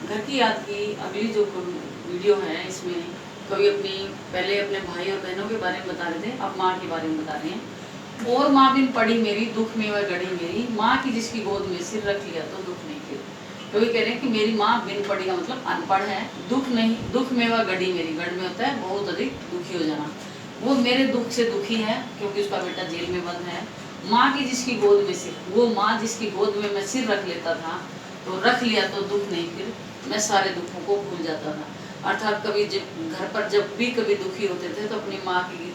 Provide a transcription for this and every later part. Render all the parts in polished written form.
घर की याद की अगली जो वीडियो है इसमें कभी पहले अपने भाई और बहनों के बारे में बता रहे थे, अब माँ के बारे में बता रहे हैं। और माँ बिन पड़ी मेरी दुख में वह गड़ी मेरी, माँ की जिसकी गोद में सिर रख लिया तो दुख नहीं फिर। कभी कह रहे हैं कि मेरी माँ बिन पड़ी का मतलब अनपढ़ है, दुख नहीं, दुख में वह गड़ी मेरी, गढ़ में होता है बहुत अधिक दुखी हो जाना। वो मेरे दुख से दुखी है क्योंकि उसका बेटा जेल में बंद है। माँ की जिसकी गोद में सिर, वो माँ जिसकी गोद में मैं सिर रख लेता था तो रख लिया तो दुख नहीं फिर, मैं सारे दुखों को भूल जाता था। अर्थात कभी जब घर पर जब भी कभी दुखी होते थे तो अपनी माँ की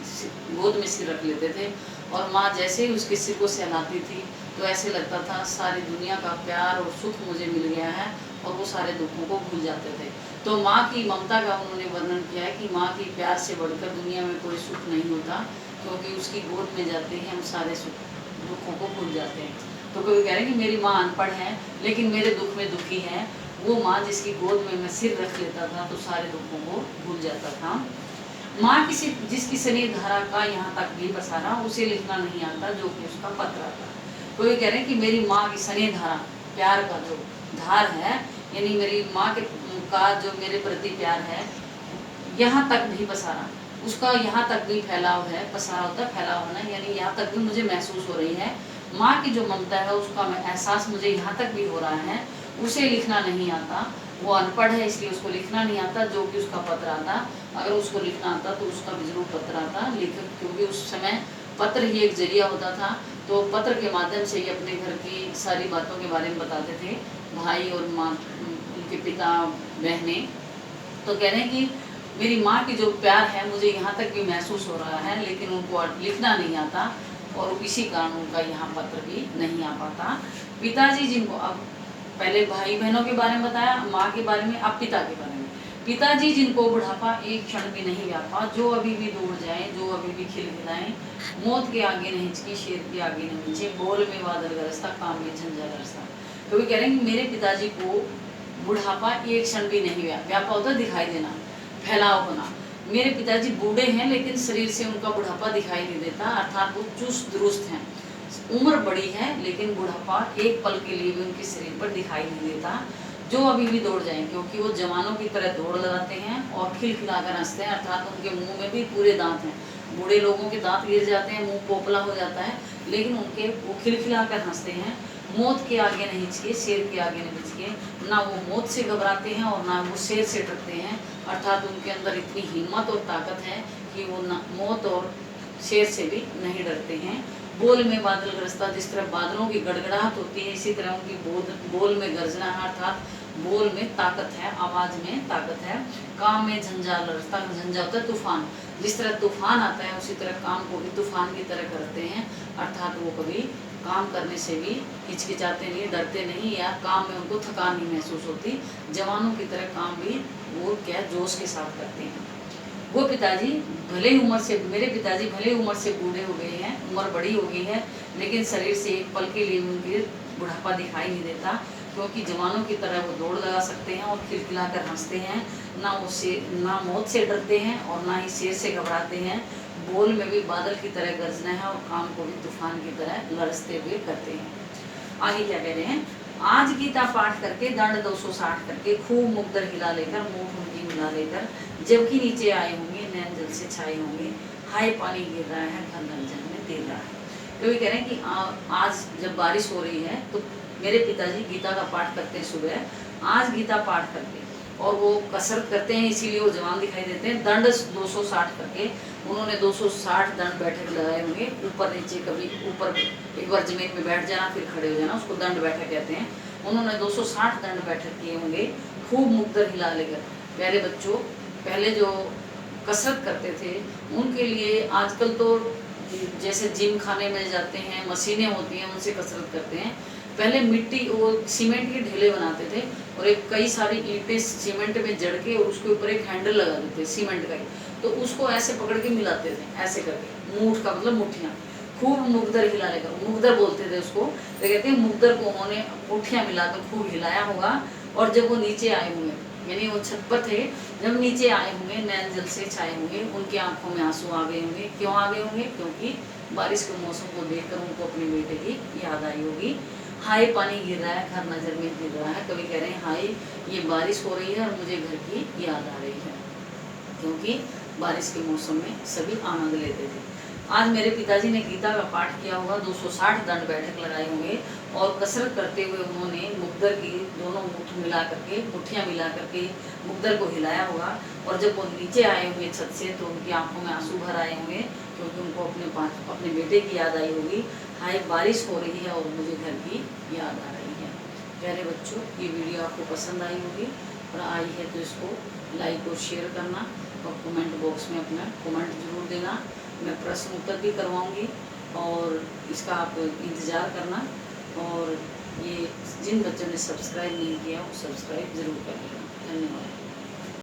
गोद में सिर रख लेते थे, और माँ जैसे ही उसके सिर को सहलाती थी तो ऐसे लगता था सारी दुनिया का प्यार और सुख मुझे मिल गया है, और वो सारे दुखों को भूल जाते थे। तो माँ की ममता का उन्होंने वर्णन किया है कि माँ की प्यार से बढ़कर दुनिया में कोई सुख नहीं होता, क्योंकि उसकी गोद में जाते ही हम सारे दुखों को भूल जाते हैं। तो कोई कह रहे हैं कि मेरी माँ अनपढ़ है लेकिन मेरे दुख में दुखी है, वो माँ जिसकी गोद में मैं सिर रख लेता था तो सारे दुखों को भूल जाता था। माँ किसी जिसकी स्नेह धारा का यहाँ तक भी पसारा, उसे लिखना नहीं आता जो कि उसका पत्र आता। कोई कह रहे हैं कि मेरी माँ की स्नेह धारा, प्यार का जो धार है, यानी मेरी माँ के का जो मेरे प्रति प्यार है यहाँ तक भी पसारा, उसका यहाँ तक भी फैलाव है। पसारा होता है फैलाव होना, यानी यहाँ तक भी मुझे महसूस हो रही है। माँ की जो ममता है उसका एहसास मुझे यहाँ तक भी हो रहा है। उसे लिखना नहीं आता, वो अनपढ़ है इसलिए उसको लिखना नहीं आता जो कि उसका पत्र आता। अगर उसको लिखना आता तो उसका भी जरूर पत्र आता लेकिन क्योंकि उस समय पत्र ही एक जरिया होता था, तो पत्र के माध्यम से ही अपने घर की सारी बातों के बारे में बताते थे भाई और माँ, उनके पिता, बहनें। तो कह रहे हैं कि मेरी माँ की जो प्यार है मुझे यहाँ तक भी महसूस हो रहा है लेकिन उनको लिखना नहीं आता, और इसी कारण उनका यहाँ पत्र भी नहीं आ पाता। पिताजी जिनको, अब पहले भाई बहनों के बारे में बताया, माँ के बारे में, अब पिता के बारे में। पिताजी जिनको बुढ़ापा एक क्षण भी नहीं व्यापा, जो अभी भी दौड़ जाएं, जो अभी भी खिलखिलाएं, मौत के आगे नहीं हिचकी, शेर के आगे नहीं नीचे, बोल में बादल गरजता, काम में झंझा गरजता। तो वे कह रहे हैं कि मेरे पिताजी को बुढ़ापा एक क्षण भी नहीं व्यापा होता, दिखाई देना, फैलाव होना। मेरे पिताजी बूढ़े हैं लेकिन शरीर से उनका बुढ़ापा दिखाई नहीं देता, अर्थात वो चुस्त दुरुस्त हैं। उम्र बड़ी है लेकिन बुढ़ापा एक पल के लिए भी उनके शरीर पर दिखाई नहीं देता, जो अभी भी दौड़ जाएं, क्योंकि वो जवानों की तरह दौड़ लगाते हैं और खिलखिलाकर हंसते हैं, अर्थात उनके मुंह में भी पूरे दांत हैं। बूढ़े लोगों के दांत गिर जाते हैं, मुंह पोपला हो जाता है, लेकिन उनके वो खिलखिलाकर हंसते हैं। मौत के आगे नहीं हिचके, शेर के आगे नहीं हिचके, ना वो मौत से घबराते हैं और ना वो शेर से डरते हैं, अर्थात उनके अंदर इतनी हिम्मत और ताकत है कि वो ना मौत और शेर से भी नहीं डरते हैं। बोल में बादल गरजता, जिस तरह बादलों की गड़गड़ाहट होती है इसी तरह उनकी बोल में गर्जना है, अर्थात बोल में ताकत है, आवाज़ में ताकत है। काम में झंझा लरजता, झंझा होता है तूफान, जिस तरह तूफान आता है उसी तरह काम को भी तूफान की तरह करते हैं, अर्थात वो कभी काम करने से भी हिचकिचाते नहीं, डरते नहीं, या काम में उनको थकान नहीं महसूस होती। जवानों की तरह काम भी वो क्या जोश के साथ करते हैं। वो पिताजी भले उम्र से, मेरे पिताजी भले उम्र से बूढ़े हो गए हैं, उम्र बड़ी हो गई है, लेकिन शरीर से एक पल के लिए उनके बुढ़ापा दिखाई नहीं देता, क्योंकि जवानों की तरह वो दौड़ लगा सकते हैं और खिलखिला कर हंसते हैं, ना मौत से डरते हैं और ना ही शेर से घबराते हैं। बोल में भी बादल की तरह गरजना है और काम को भी तूफान की तरह लरजते हुए करते हैं। आगे क्या कह रहे हैं, आज गीता पाठ करके दंड 260 करके खूब मुकदर हिला लेकर मुंह उनकी मिला लेकर, जबकि नीचे आए होंगे नैन जल से छाए होंगे, हाय पानी गिर रहा है घर नंजन में दे रहा है। तो ये कह रहे हैं कि आज जब बारिश हो रही है तो मेरे पिताजी गीता का पाठ करते हैं सुबह, आज गीता पाठ करके, और वो कसरत करते हैं इसीलिए वो जवान दिखाई देते हैं। दंड 260 करके उन्होंने 260 दंड बैठक लगाए होंगे, ऊपर नीचे, कभी ऊपर एक बार जमीन में बैठ जाना फिर खड़े हो जाना, उसको दंड बैठक कहते हैं। उन्होंने 260 दंड बैठक किए होंगे, खूब मुकदर हिला लेकर। प्यारे बच्चों, पहले जो कसरत करते थे उनके लिए आजकल तो जैसे जिम खाने में जाते हैं, मशीनें होती हैं, उनसे कसरत करते हैं। पहले मिट्टी, वो सीमेंट के ढेले बनाते थे और एक कई सारी ईंटें सीमेंट में जड़ के और उसके ऊपर एक हैंडल लगा देते सीमेंट का ही, तो उसको ऐसे पकड़ के मिलाते थे, ऐसे करके, मूठ का मतलब मुठ्ठियाँ, खूब मुकदर हिला लेकर, मुकदर बोलते थे उसको। तो कहते हैं मुकदर को उन्होंने मुठ्ठियाँ मिलाकर खूब हिलाया होगा, और जब वो नीचे आए होंगे, यानी वो छत पर थे, जब नीचे आए होंगे नैन जल से छाए होंगे, उनकी आंखों में आंसू आ गए होंगे। क्यों आ गए होंगे? क्योंकि बारिश के मौसम को देखकर उनको अपने बेटे की याद आई होगी। हाय पानी गिर रहा है घर नजर में गिर रहा है, कभी कह रहे हैं हाय ये बारिश हो रही है और मुझे घर की याद आ रही है, क्योंकि बारिश के मौसम में सभी आनंद लेते थे। आज मेरे पिताजी ने गीता का पाठ किया होगा, 260 दंड बैठक लगाए होंगे और कसरत करते हुए उन्होंने मुग्दर की दोनों मुट्ठी मिला करके, मुट्ठियाँ मिला करके मुग्दर को हिलाया होगा। और जब वो नीचे आए होंगे छत से तो उनकी आंखों में आंसू भर आए होंगे, क्योंकि उनको अपने बेटे की याद आई होगी। हाय बारिश हो रही है और मुझे घर की याद आ रही है। प्यारे बच्चों, ये वीडियो आपको पसंद आई होगी और आई है तो इसको लाइक और शेयर करना और कमेंट बॉक्स में अपना कमेंट जरूर देना। मैं प्रश्न उत्तर भी करवाऊंगी और इसका आप इंतज़ार करना। और ये जिन बच्चों ने सब्सक्राइब नहीं किया वो सब्सक्राइब ज़रूर कर लेना। धन्यवाद।